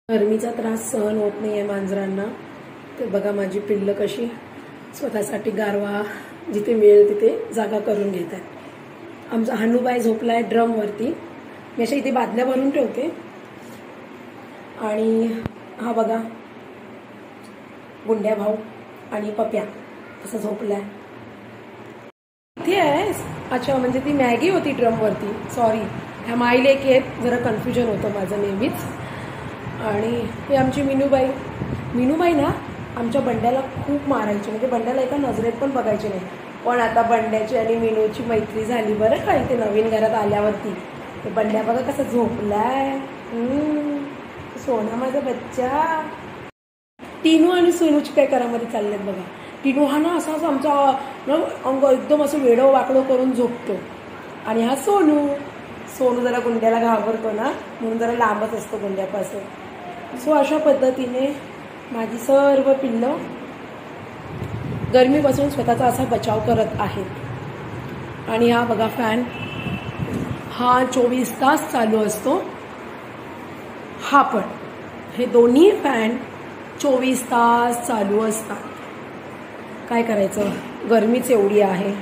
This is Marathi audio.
गरमीचा त्रास सहन होत नाही आहे मांजरांना. तर बघा माझी पिल्लं कशी स्वतःसाठी गारवा जिथे मिळेल तिथे जागा करून घेत आहेत. आमचा हनुबाई झोपलाय ड्रमवरती. मी अशा इथे बादल्या भरून ठेवते. आणि हा बघा गुंड्या भाऊ आणि पप्या असं झोपलाय. इथे आहे. अच्छा, म्हणजे ती मॅगी होती ड्रमवरती. सॉरी, ह्या माईले एक आहेत, जरा कन्फ्युजन होतं माझं नेहमीच. आणि हे आमची मीनूबाई ना आमच्या बंड्याला खूप मारायची, म्हणजे बंड्याला एका नजरेत पण बघायची नाही. पण आता बंड्याची आणि मीनूची मैत्री झाली बरं का. इथे नवीन घरात आल्यावरती ते बंड्या बघा कसं झोपलाय. सोना माझा बच्चा. टिनू आणि सोनूची काय करामध्ये चालल्यात बघा. टिनू हा ना असाच आमचा अंग एकदम असं वेडं वाकडं करून झोपतो. आणि हा सोनू जरा गुंड्याला घाबरतो ना, म्हणून जरा लांबच असतो गुंड्यापासून. सो अशा पद्धतीने माझी सर्व पिल्लं गरमीपासून स्वतःचा असा बचाव करत आहेत. आणि हा बघा फॅन, हा 24 तास चालू असतो. हा पण, हे दोन्ही फॅन 24 तास चालू असतात. काय करायचं, गरमीच एवढी आहे.